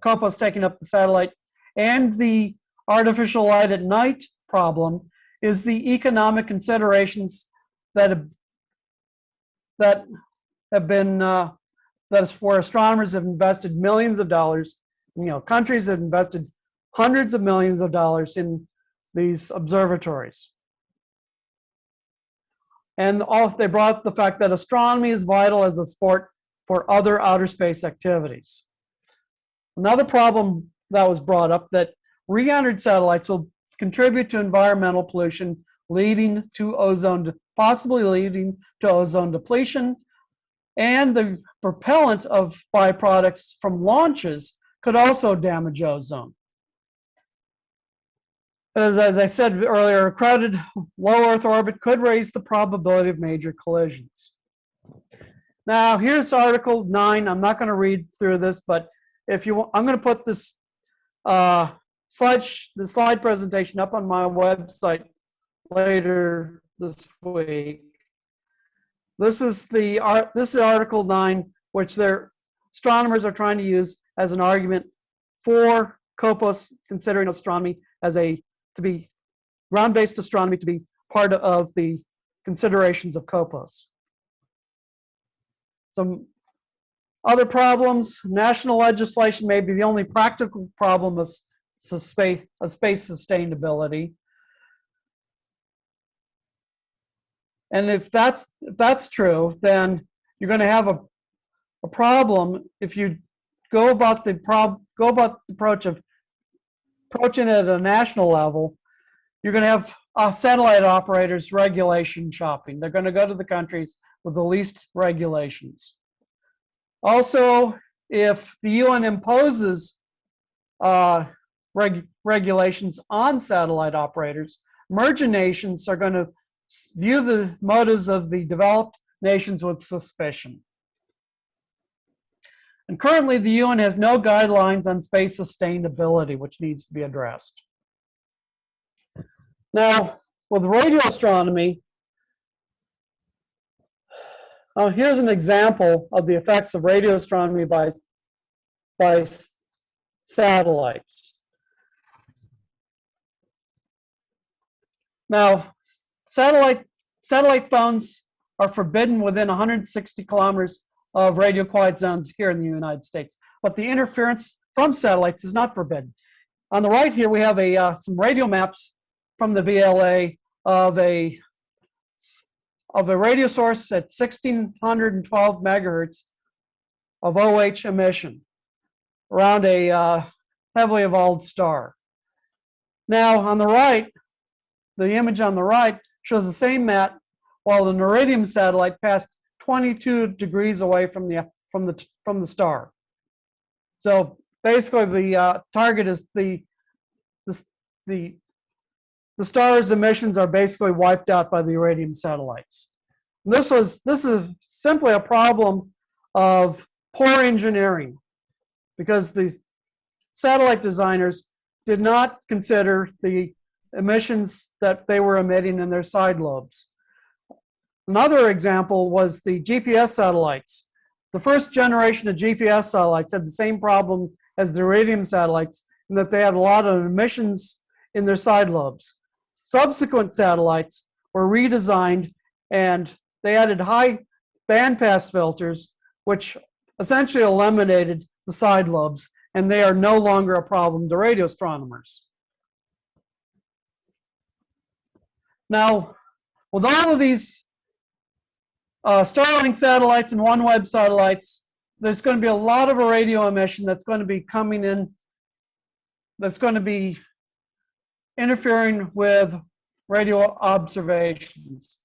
COPOS taking up the satellite and the artificial light at night problem is the economic considerations that have been that is where astronomers have invested millions of dollars. Countries have invested hundreds of millions of dollars in these observatories. And also they brought up the fact that astronomy is vital as a sport for other outer space activities. Another problem that was brought up that re-entered satellites will contribute to environmental pollution, possibly leading to ozone depletion, and the propellant of byproducts from launches could also damage ozone. As I said earlier, a crowded low Earth orbit could raise the probability of major collisions. Now, here's Article 9. I'm not going to read through this, but if you want, I'm going to put this slide presentation up on my website later this week. This is Article 9, which their astronomers are trying to use as an argument for COPOS considering astronomy as ground-based astronomy to be part of the considerations of COPOS. Some other problems: national legislation may be the only practical problem of space sustainability. And if that's true, then you're going to have a problem if you go about the approach of approaching it at a national level. You're going to have satellite operators regulation shopping. They're going to go to the countries with the least regulations. Also, if the UN imposes regulations on satellite operators, emerging nations are going to view the motives of the developed nations with suspicion. And currently, the UN has no guidelines on space sustainability, which needs to be addressed. Now, with radio astronomy, here's an example of the effects of radio astronomy by satellites. Now, satellite phones are forbidden within 160 kilometers of radio quiet zones here in the United States, but the interference from satellites is not forbidden. On the right here, we have some radio maps from the VLA of a radio source at 1612 megahertz of OH emission around a heavily evolved star. Now, on the right, the image on the right shows the same map while the Iridium satellite passed 22 degrees away from the star. So basically, the target is the star's emissions are basically wiped out by the Iridium satellites. And this is simply a problem of poor engineering, because the satellite designers did not consider the emissions that they were emitting in their side lobes. Another example was the GPS satellites. The first generation of GPS satellites had the same problem as the Iridium satellites, in that they had a lot of emissions in their side lobes. Subsequent satellites were redesigned, and they added high bandpass filters, which essentially eliminated the side lobes, and they are no longer a problem to radio astronomers. Now, with all of these Starlink satellites and OneWeb satellites, there's going to be a lot of radio emission that's going to be coming in, that's going to be interfering with radio observations.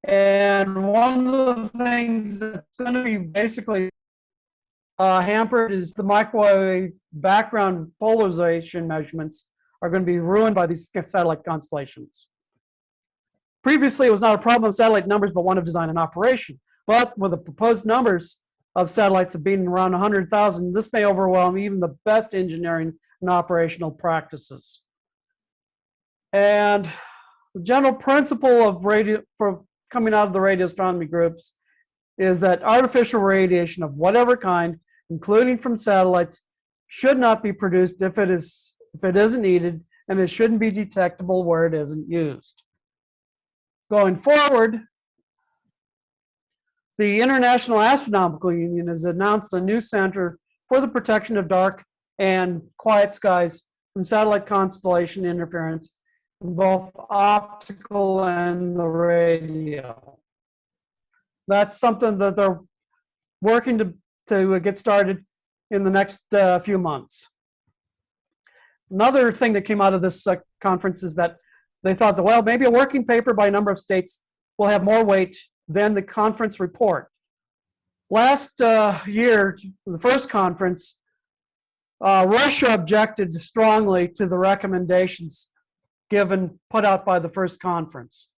And one of the things that's going to be basically hampered is the microwave background polarization measurements are going to be ruined by these satellite constellations. Previously, it was not a problem with satellite numbers, but one of design and operation. But with the proposed numbers of satellites of being around 100,000, this may overwhelm even the best engineering and operational practices. And the general principle of coming out of the radio astronomy groups is that artificial radiation of whatever kind, including from satellites, should not be produced if it isn't needed, and it shouldn't be detectable where it isn't used. Going forward, the International Astronomical Union has announced a new center for the protection of dark and quiet skies from satellite constellation interference in both optical and the radio. That's something that they're working to get started in the next few months. Another thing that came out of this conference is that they thought that, well, maybe a working paper by a number of states will have more weight than the conference report. Last year, the first conference, Russia objected strongly to the recommendations put out by the first conference.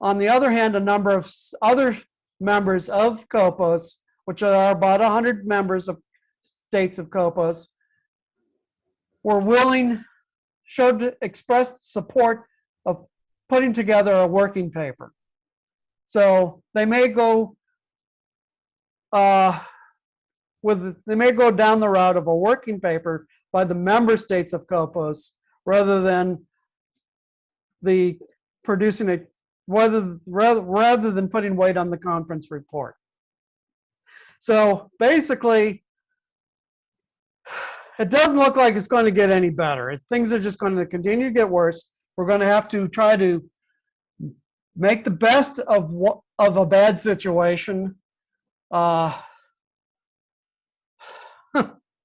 On the other hand, a number of other members of COPOS, which are about 100 members of states of COPOS, were expressed support of putting together a working paper. So they may go down the route of a working paper by the member states of COPOS rather than rather than putting weight on the conference report. So basically, it doesn't look like it's going to get any better. Things are just going to continue to get worse. We're going to have to try to make the best of a bad situation.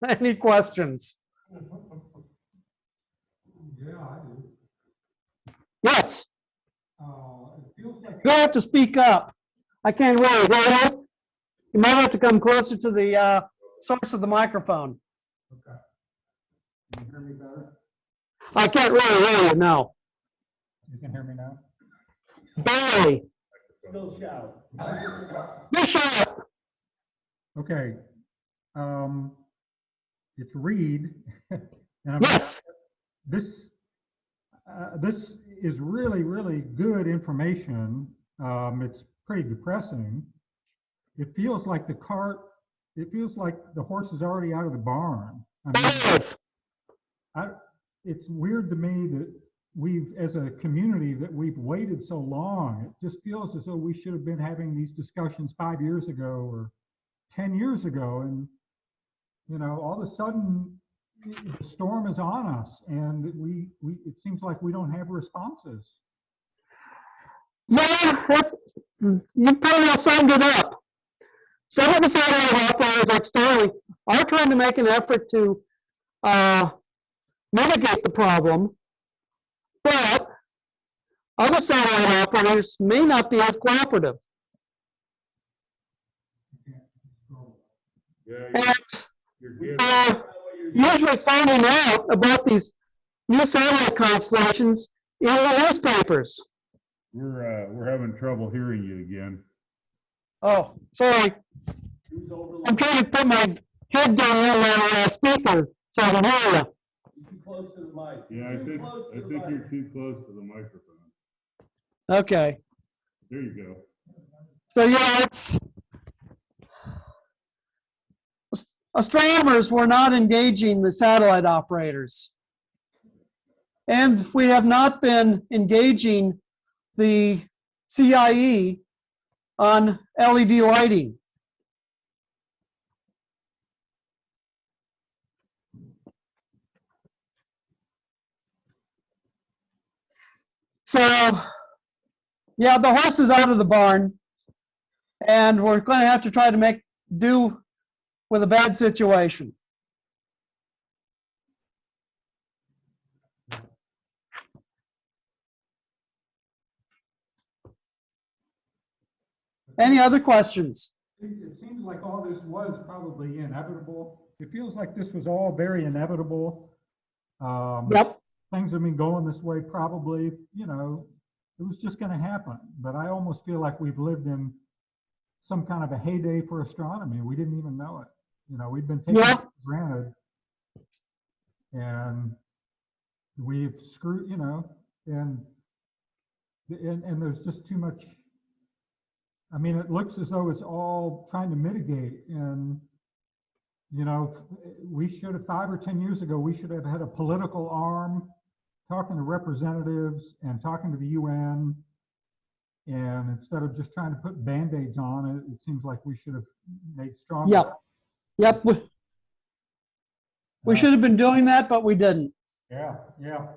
Any questions? Yeah, I do. Yes. It feels like, You'll have to speak up. I can't really hear you. You might have to come closer to the source of the microphone. okay. Can you hear me better? I can't really hear you, no. You can hear me now? Barely. Still shout. Just shout. Okay. It's Reed. And Yes. This is really, really good information. It's pretty depressing. It feels like the horse is already out of the barn. I mean, it's weird to me that as a community, that we've waited so long. It just feels as though we should have been having these discussions 5 years ago or 10 years ago. And, all of a sudden, the storm is on us, and it seems like we don't have responses. Yeah, you pretty well summed it up. Some of the satellite operators like Starlink are trying to make an effort to mitigate the problem, but other satellite operators may not be as cooperative. Yeah, you're good. Usually finding out about these new satellite constellations in the newspapers. We're having trouble hearing you again. Oh, sorry. I'm trying to put my head down on the speaker so I can hear you. You're too close to the mic. Yeah, I think you're too close to the microphone. Okay. There you go. So yeah, astronomers were not engaging the satellite operators. And we have not been engaging the CIE on LED lighting. So, yeah, the horse is out of the barn, and we're going to have to try to make do with a bad situation. Any other questions? It seems like all this was probably inevitable. It feels like this was all very inevitable. Yep. Things have been going this way probably, you know, it was just going to happen. But I almost feel like we've lived in some kind of a heyday for astronomy. We didn't even know it. You know, we've been taking it for granted. And we've screwed, you know, and there's just too much. I mean, it looks as though it's all trying to mitigate. And, you know, we should have 5 or 10 years ago, we should have had a political arm talking to representatives and talking to the UN. And instead of just trying to put Band-Aids on it, it seems like we should have made stronger. Yep. Yep. We should have been doing that, but we didn't. Yeah, yeah.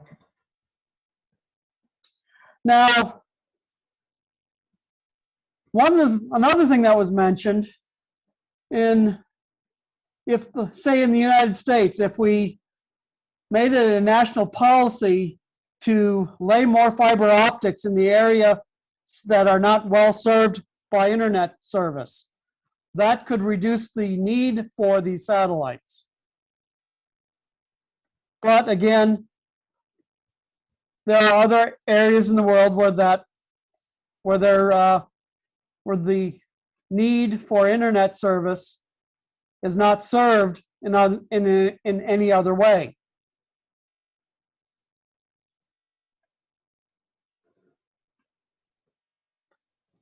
Now, another thing that was mentioned say in the United States, if we made it a national policy to lay more fiber optics in the area that are not well served by internet service, that could reduce the need for these satellites. But again, there are other areas in the world where the need for internet service is not served in any other way.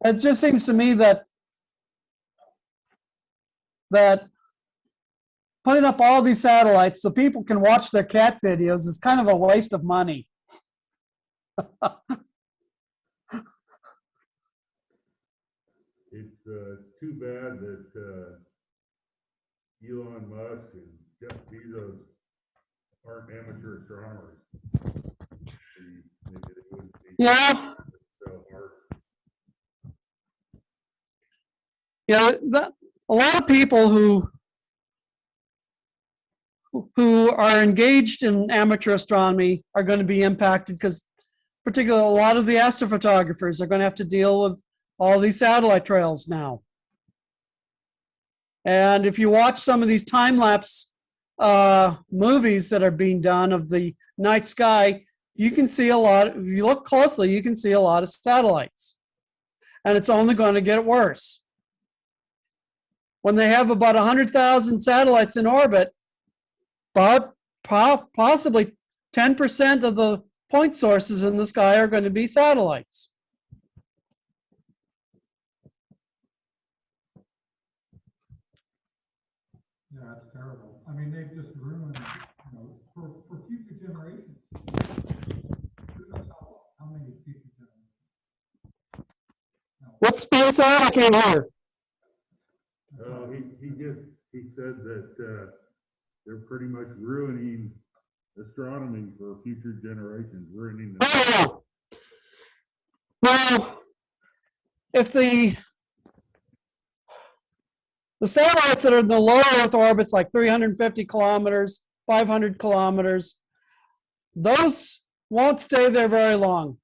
It just seems to me that putting up all these satellites so people can watch their cat videos is kind of a waste of money. It's too bad that Elon Musk and Jeff Bezos aren't amateur astronomers. Maybe they wouldn't be Yeah. so hard. Yeah, a lot of people who are engaged in amateur astronomy are going to be impacted because particularly a lot of the astrophotographers are going to have to deal with all these satellite trails now. And if you watch some of these time-lapse movies that are being done of the night sky, you can see a lot, if you look closely, you can see a lot of satellites. And it's only going to get worse. When they have about 100,000 satellites in orbit, about possibly 10% of the point sources in the sky are going to be satellites. Yeah, it's terrible. I mean, they've just ruined, you know, for future generations. Who knows how many future generations? No. What's space on? I can't hear. He said that they're pretty much ruining astronomy for future generations, ruining them. Oh, well, if the satellites that are in the low Earth orbits, like 350 kilometers, 500 kilometers, those won't stay there very long.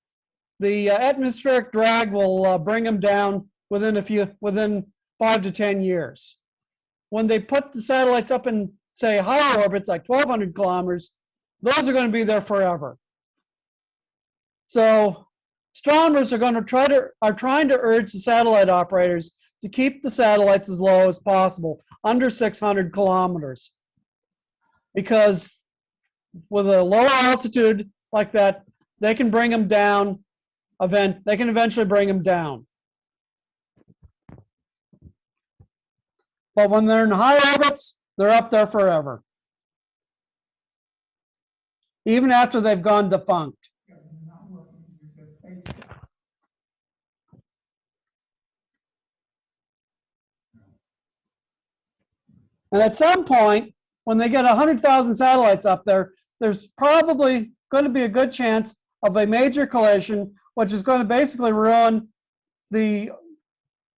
The atmospheric drag will bring them down within 5 to 10 years. When they put the satellites up in, say, higher orbits, like 1,200 kilometers, those are going to be there forever. So astronomers are trying to urge the satellite operators to keep the satellites as low as possible, under 600 kilometers. Because with a lower altitude like that, they can bring them down, they can eventually bring them down. But when they're in high orbits, they're up there forever. Even after they've gone defunct. And at some point, when they get 100,000 satellites up there, there's probably going to be a good chance of a major collision, which is going to basically ruin the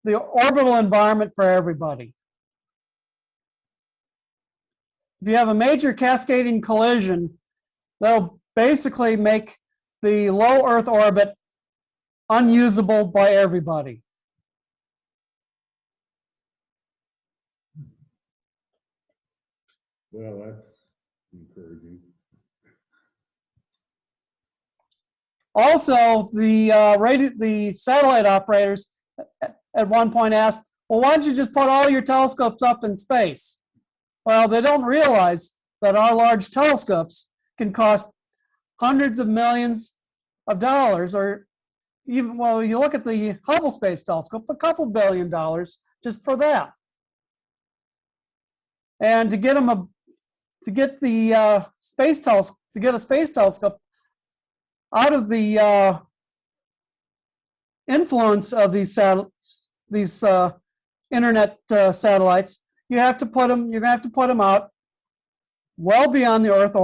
orbital environment for everybody. If you have a major cascading collision, that'll basically make the low Earth orbit unusable by everybody. Well, that's encouraging. Also, the satellite operators at one point asked, well, why don't you just put all your telescopes up in space? Well, they don't realize that our large telescopes can cost hundreds of millions of dollars, or even, well, you look at the Hubble Space Telescope, a couple $1 billion just for that. And to get a space telescope out of the influence of these internet satellites, you're gonna have to put them out well beyond the Earth's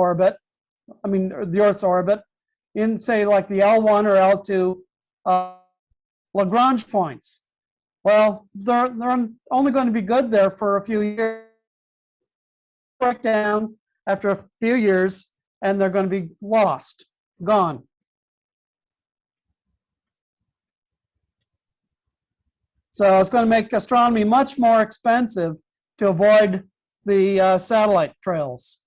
orbit, in, say, like the L1 or L2 Lagrange points. Well, they're only going to be good there for a few years, break down after a few years, and they're going to be lost, gone. So it's going to make astronomy much more expensive to avoid the satellite trails.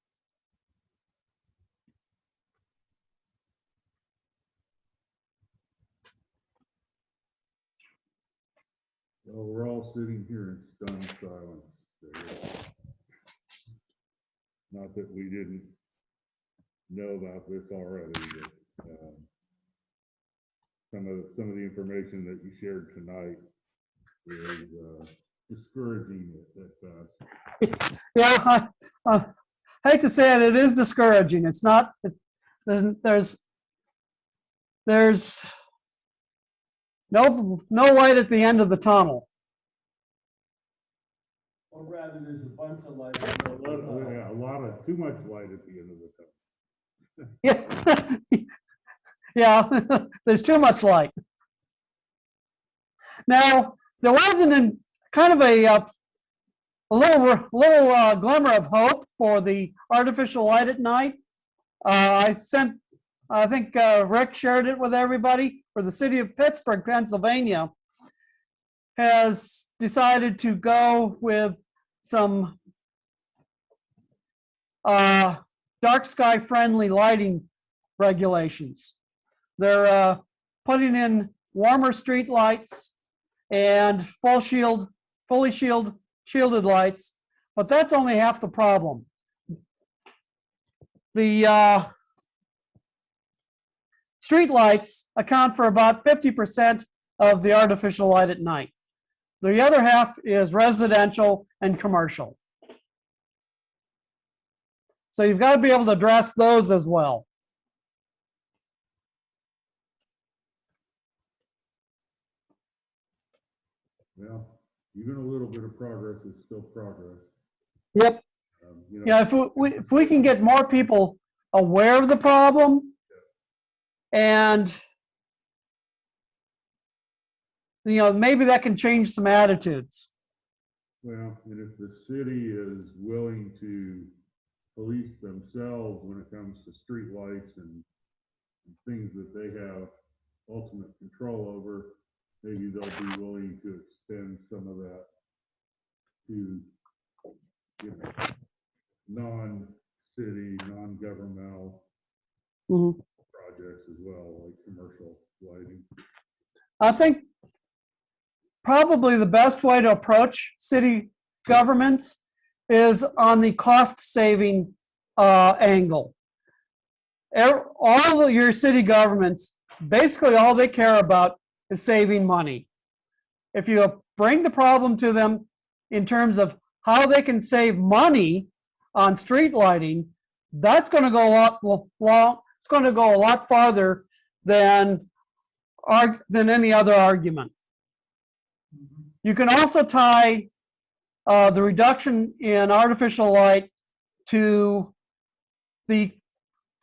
Well, we're all sitting here in stunned silence. Not that we didn't know about this already, but some of the information that you shared tonight is discouraging at best. Yeah, I hate to say it, it is discouraging. It's not. There's no light at the end of the tunnel. Or rather, there's a bunch of light. A lot of too much light at the end of the tunnel. Yeah, yeah. There's too much light. Now there was kind of a little glimmer of hope for the artificial light at night. I think Rick shared it with everybody, where the city of Pittsburgh, Pennsylvania, has decided to go with some dark sky friendly lighting regulations. They're putting in warmer street lights and fully shielded lights, but that's only half the problem. The street lights account for about 50% of the artificial light at night. The other half is residential and commercial. So you've got to be able to address those as well. Well, even a little bit of progress is still progress. Yep. Yeah, if we can get more people aware of the problem, and maybe that can change some attitudes. Well, and if the city is willing to police themselves when it comes to street lights and things that they have ultimate control over, maybe they'll be willing to extend some of that to non-city, non-governmental projects as well, like commercial lighting. I think probably the best way to approach city governments is on the cost-saving angle. All of your city governments, basically all they care about is saving money. If you bring the problem to them in terms of how they can save money on street lighting, that's going to go it's going to go a lot farther than any other argument. You can also tie the reduction in artificial light to the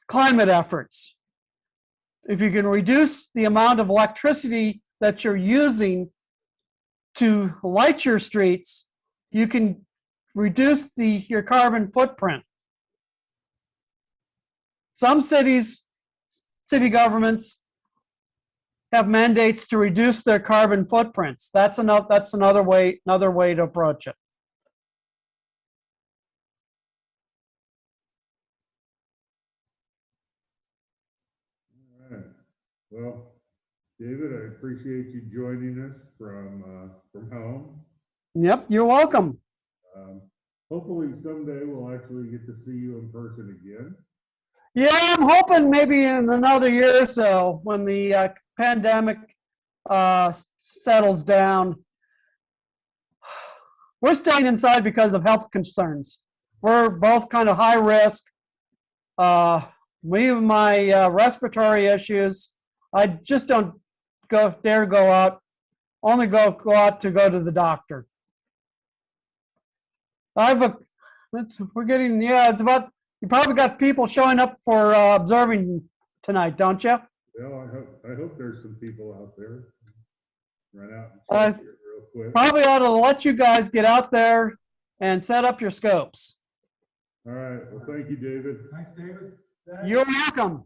climate efforts. If you can reduce the amount of electricity that you're using to light your streets, you can reduce your carbon footprint. Some city governments have mandates to reduce their carbon footprints. That's another way to approach it. Well, David, I appreciate you joining us from home. Yep, you're welcome. Hopefully someday we'll actually get to see you in person again. Yeah, I'm hoping maybe in another year or so when the pandemic settles down. We're staying inside because of health concerns. We're both kind of high risk. Me have my respiratory issues. I just don't dare go out. Only go out to go to the doctor. We're getting, yeah, it's about, you probably got people showing up for observing tonight, don't you? Well, I hope there's some people out there. Run out Uh, and check it real quick. Probably ought to let you guys get out there and set up your scopes. All right. Well, thank you, David. Thanks, David. You're welcome.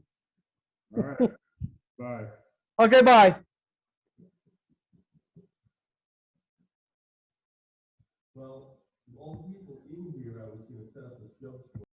All right. Bye. Okay, bye. Well, all the people in here, I was gonna set up the scopes for.